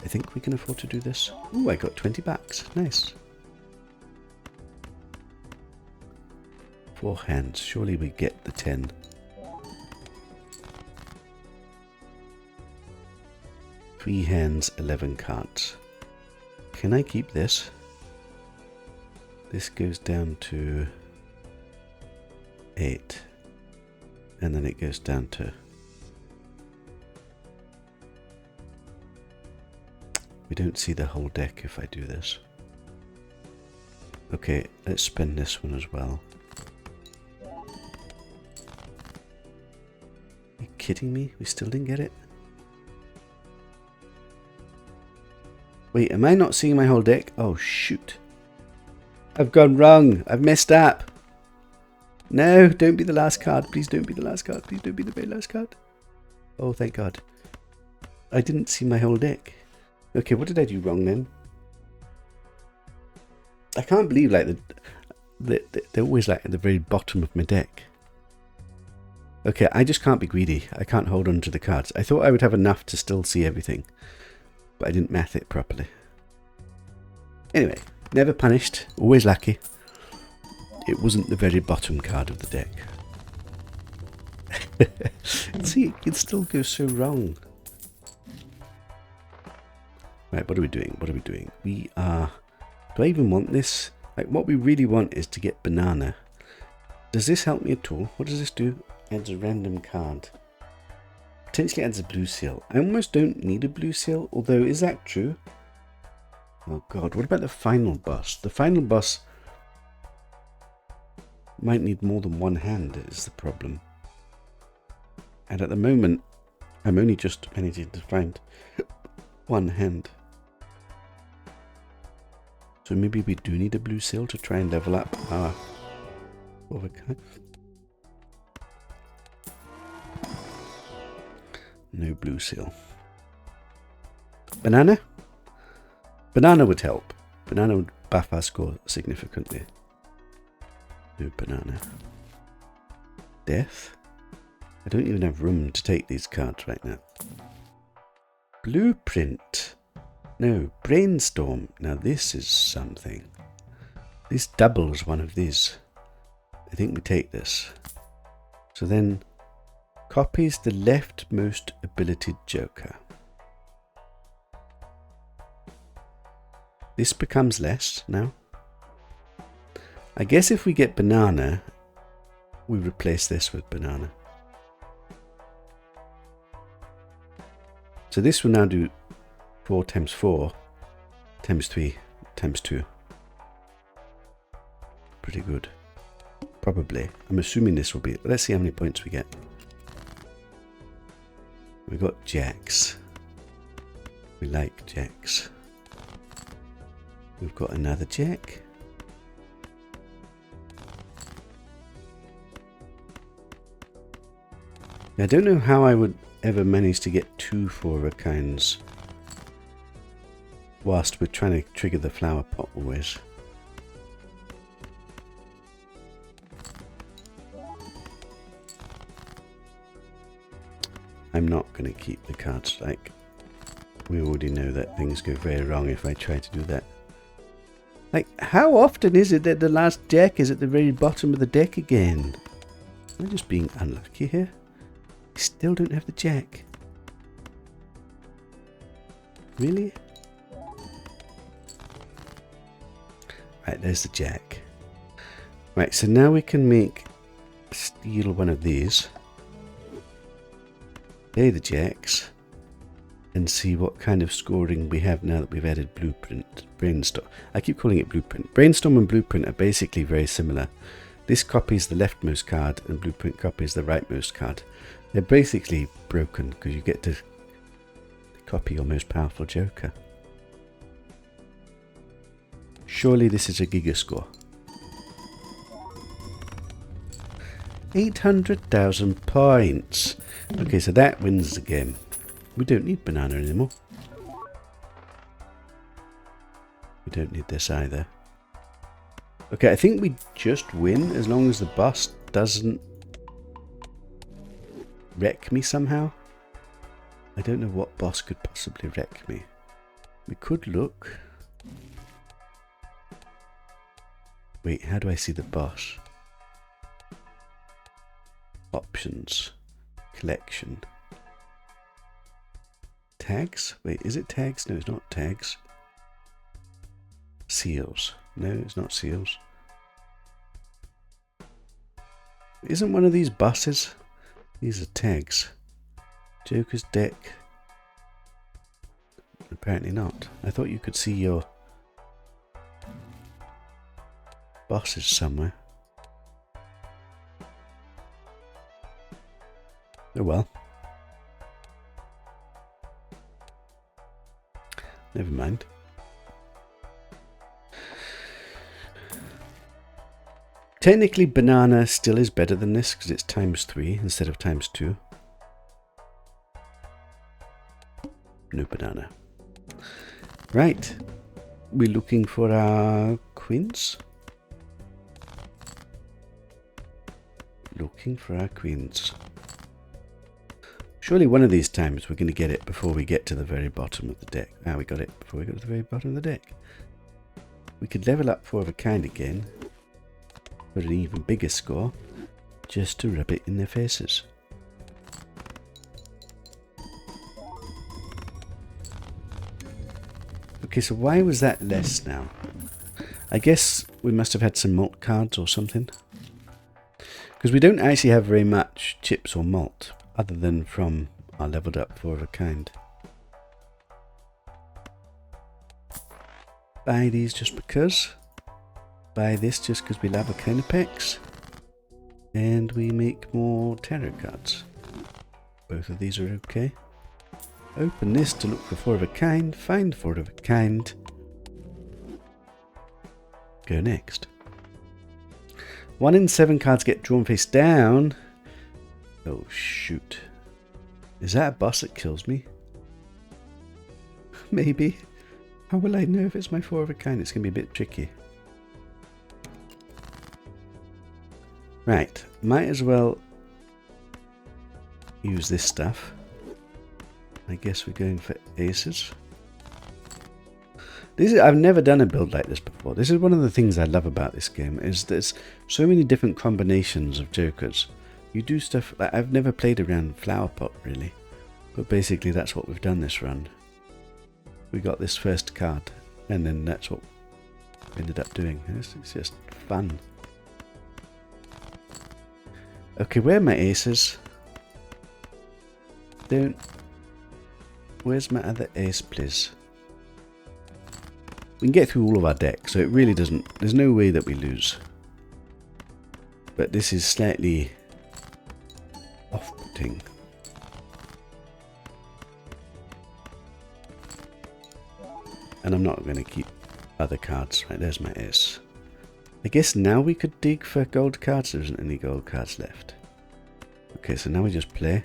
I think we can afford to do this. Ooh, I got 20 bucks. Nice. 4 hands. Surely we get the 10. Three hands, 11 cards. Can I keep this? This goes down to 8. And then it goes down to... we don't see the whole deck if I do this. Okay, let's spend this one as well. Are you kidding me? We still didn't get it? Wait, am I not seeing my whole deck? Oh, shoot. I've gone wrong. I've messed up. No, don't be the last card. Please don't be the last card. Please don't be the very last card. Oh, thank God. I didn't see my whole deck. Okay, what did I do wrong then? I can't believe, like, They're always like at the very bottom of my deck. Okay, I just can't be greedy. I can't hold on to the cards. I thought I would have enough to still see everything, but I didn't math it properly. Anyway, never punished, always lucky. It wasn't the very bottom card of the deck. See, it can still go so wrong. Right, what are we doing? What are we doing? We are... Do I even want this? Like, what we really want is to get banana. Does this help me at all? What does this do? Adds a random card. Potentially adds a blue seal. I almost don't need a blue seal, although is that true? Oh god, what about the final boss? The final boss might need more than one hand is the problem. And at the moment, I'm only just managing to find one hand. So maybe we do need a blue seal to try and level up our overkill. No blue seal. Banana? Banana would help. Banana would buff our score significantly. No banana. Death? I don't even have room to take these cards right now. Blueprint. No, brainstorm. Now this is something. This doubles one of these. I think we take this. So then copies the leftmost abilited joker. This becomes less now. I guess if we get banana, we replace this with banana. So this will now do 4 times 4 times 3 times 2. Pretty good. Probably. I'm assuming this will be... Let's see how many points we get. We got jacks. We like jacks. We've got another jack. I don't know how I would ever manage to get 2 4 of kinds whilst we're trying to trigger the flower pot always. I'm not going to keep the cards, like, we already know that things go very wrong if I try to do that. Like, how often is it that the last jack is at the very bottom of the deck again? Am I just being unlucky here? I still don't have the jack. Really? Right, there's the jack. Right, so now we can steal one of these. Play the jacks. And see what kind of scoring we have now that we've added blueprint. Brainstorm. I keep calling it blueprint. Brainstorm and blueprint are basically very similar. This copies the leftmost card and blueprint copies the rightmost card. They're basically broken because you get to copy your most powerful joker. Surely this is a giga score. 800,000 points. Okay, so that wins the game. We don't need banana anymore. We don't need this either. Okay, I think we just win as long as the boss doesn't wreck me somehow. I don't know what boss could possibly wreck me. We could look. Wait, how do I see the boss? Options. Collection. Tags? Wait, is it tags? No, it's not tags. Seals. No, it's not seals. Isn't one of these buses? These are tags. Joker's deck. Apparently not. I thought you could see your bosses somewhere. Oh well. Never mind. Technically, banana still is better than this because it's times 3 instead of times 2. No banana. Right. We're looking for our queens. looking for our queens. Surely one of these times we're going to get it before we get to the very bottom of the deck. Ah, we got it before we got to the very bottom of the deck. We could level up 4 of a kind again for an even bigger score, just to rub it in their faces. Okay, so why was that less now? I guess we must have had some malt cards or something. Because we don't actually have very much chips or malt, other than from our leveled up 4 of a kind. Buy these just because. Buy this just because we love a kind of packs. And we make more tarot cards. Both of these are okay. Open this to look for 4 of a kind. Find 4 of a kind. Go next. 1 in 7 cards get drawn face down. Oh shoot. Is that a boss that kills me? Maybe. How will I know if it's my 4 of a kind? It's going to be a bit tricky. Right. Might as well use this stuff. I guess we're going for aces. I've never done a build like this before. This is one of the things I love about this game, is there's so many different combinations of jokers. You do stuff like I've never played around Flower Pot really, but basically that's what we've done this run. We got this first card, and then that's what we ended up doing. It's just fun. Okay, where are my aces? Where's my other ace, please? We can get through all of our decks, so it really doesn't... There's no way that we lose. But this is slightly off-putting. And I'm not going to keep other cards. Right, there's my ace. I guess now we could dig for gold cards. There isn't any gold cards left. Okay, so now we just play.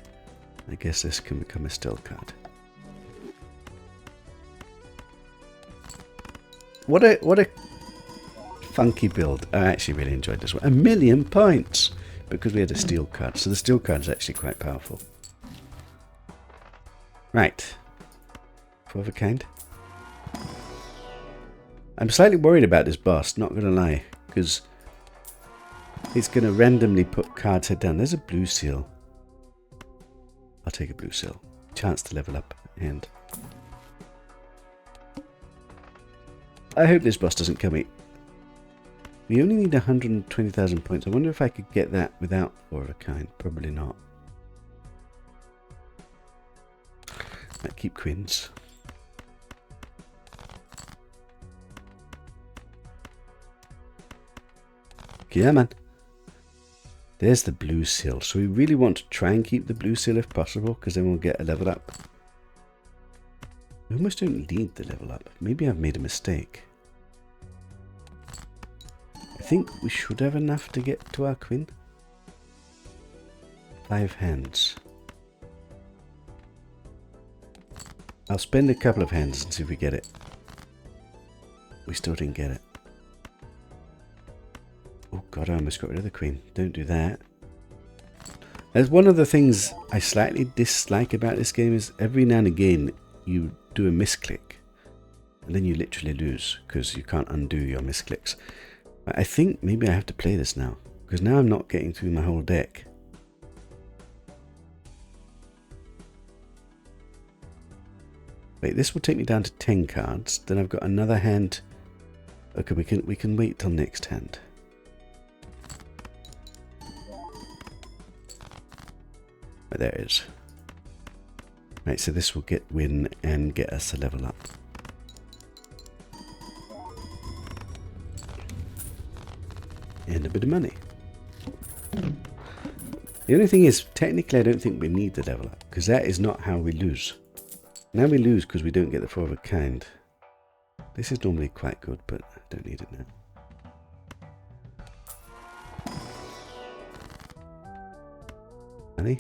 I guess this can become a still card. What a funky build. I actually really enjoyed this one. 1,000,000 points! Because we had a steel card. So the steel card is actually quite powerful. Right. 4 of a kind. I'm slightly worried about this boss, not going to lie. Because it's going to randomly put cards head down. There's a blue seal. I'll take a blue seal. Chance to level up. And I hope this boss doesn't kill me. We only need 120,000 points. I wonder if I could get that without 4 of a kind. Probably not. Right, keep queens. Yeah, man. There's the blue seal. So we really want to try and keep the blue seal if possible, because then we'll get a level up. We almost don't need the level up. Maybe I've made a mistake. I think we should have enough to get to our queen. 5 hands. I'll spend a couple of hands and see if we get it. We still didn't get it. Oh god, I almost got rid of the queen. Don't do that. As one of the things I slightly dislike about this game is every now and again you do a misclick and then you literally lose because you can't undo your misclicks. I think maybe I have to play this now because now I'm not getting through my whole deck. Wait, this will take me down to 10 cards. Then I've got another hand. Okay, we can wait till next hand. Right, there it is. Right, so this will win and get us a level up. And a bit of money. The only thing is, technically I don't think we need the level up, because that is not how we lose. Now we lose because we don't get the 4 of a kind. This is normally quite good, but I don't need it now. Money.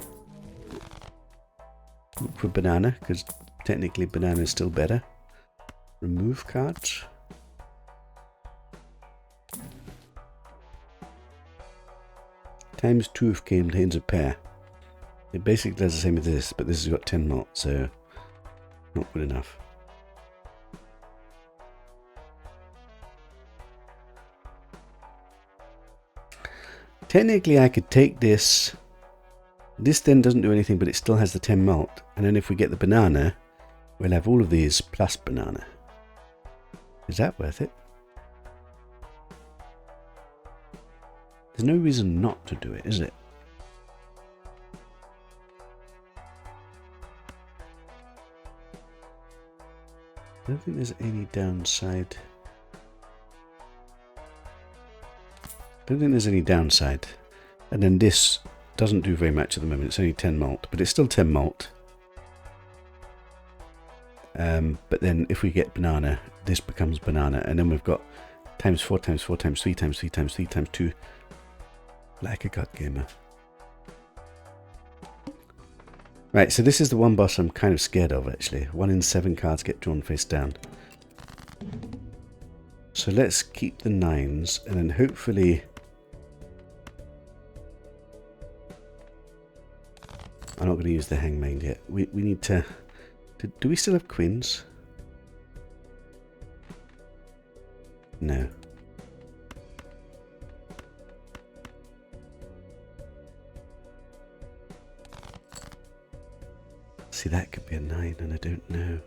Look for banana, because technically banana is still better. Remove cards. Times 2 contains a pair. It basically does the same as this, but this has got 10 malt, so not good enough. Technically I could take this. This then doesn't do anything, but it still has the 10 malt. And then if we get the banana, we'll have all of these plus banana. Is that worth it? There's no reason not to do it, is it? I don't think there's any downside. And then this doesn't do very much at the moment. It's only 10 malt, but it's still 10 malt. But then if we get banana, this becomes banana. And then we've got times 4, times 4, times 3, times 3, times 3, times 2. Like a god gamer. Right, so this is the one boss I'm kind of scared of, actually. 1 in 7 cards get drawn face down. So let's keep the 9s, and then hopefully... I'm not going to use the hangman yet. We need to... Do we still have queens? No. See, that could be a 9, and I don't know.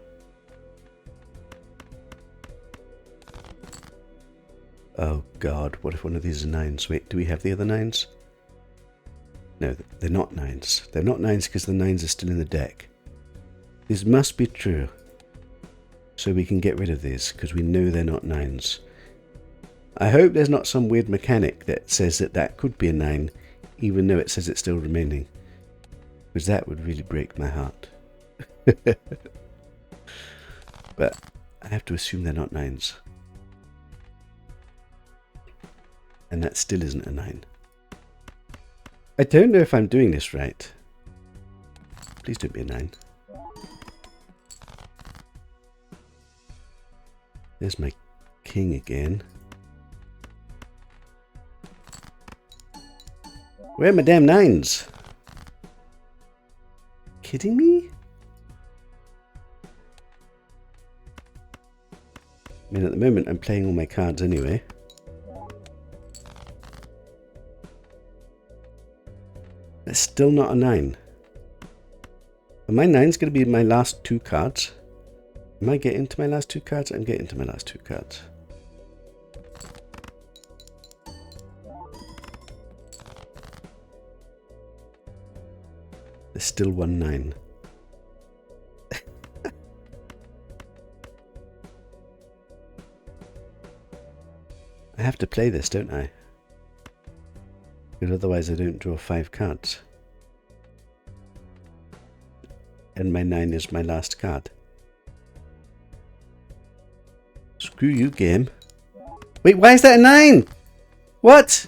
Oh god, what if one of these are 9s? Wait, do we have the other 9s? No, they're not 9s. They're not 9s because the 9s are still in the deck. This must be true. So we can get rid of these, because we know they're not 9s. I hope there's not some weird mechanic that says that that could be a 9, even though it says it's still remaining. Because that would really break my heart. But I have to assume they're not 9s. And that still isn't a 9. I don't know if I'm doing this right. Please don't be a 9. There's my king again. Where are my damn 9s? Kidding me? I mean, at the moment I'm playing all my cards anyway. That's still not a 9. Are my 9's going to be my last 2 cards? Am I getting to my last 2 cards? I'm getting to my last 2 cards. There's still 1 9. I have to play this, don't I? Because otherwise I don't draw 5 cards. And my 9 is my last card. Screw you, game. Wait, why is that a 9? What?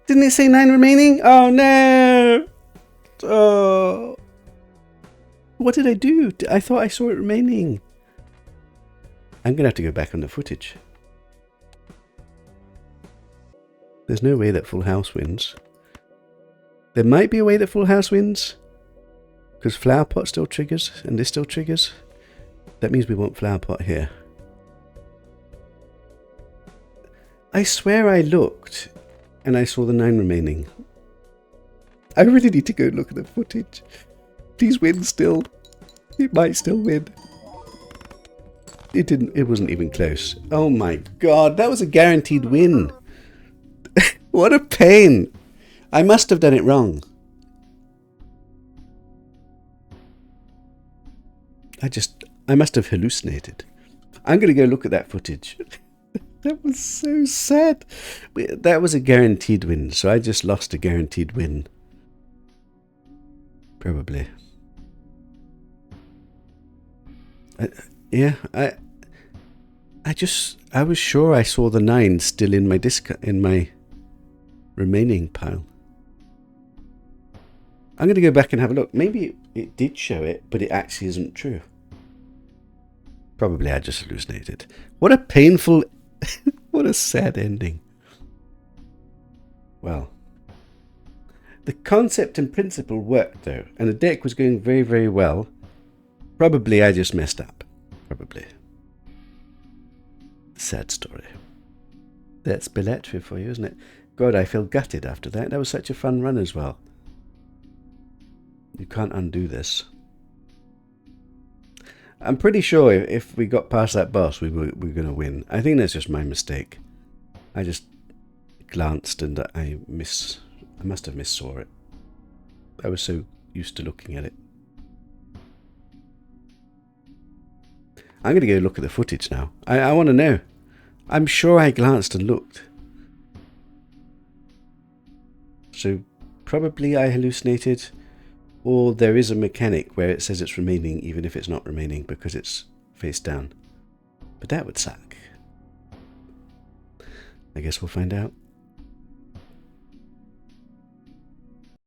Didn't it say 9 remaining? Oh no! Oh. What did I do? I thought I saw it remaining. I'm going to have to go back on the footage. There's no way that Full House wins. There might be a way that Full House wins. Because Flower Pot still triggers, and this still triggers. That means we want Flower Pot here. I swear I looked, and I saw the 9 remaining. I really need to go look at the footage. Please win still. It might still win. It didn't. It wasn't even close. Oh my god, that was a guaranteed win. What a pain. I must have done it wrong. I must have hallucinated. I'm going to go look at that footage. That was so sad. That was a guaranteed win, so I just lost a guaranteed win. Probably. I was sure I saw the 9 still in my remaining pile. I'm going to go back and have a look. Maybe it did show it, but it actually isn't true. Probably I just hallucinated. What a painful, what a sad ending. Well, The concept and principle worked though, and the deck was going very, very well. Probably I just messed up. Probably. Sad story. That's Balatro for you, isn't it? God, I feel gutted after that. That was such a fun run as well. You can't undo this. I'm pretty sure if we got past that boss, we're going to win. I think that's just my mistake. I just glanced and I must have missaw it. I was so used to looking at it. I'm going to go look at the footage now. I want to know. I'm sure I glanced and looked. So probably I hallucinated, or there is a mechanic where it says it's remaining even if it's not remaining because it's face down. But that would suck. I guess we'll find out.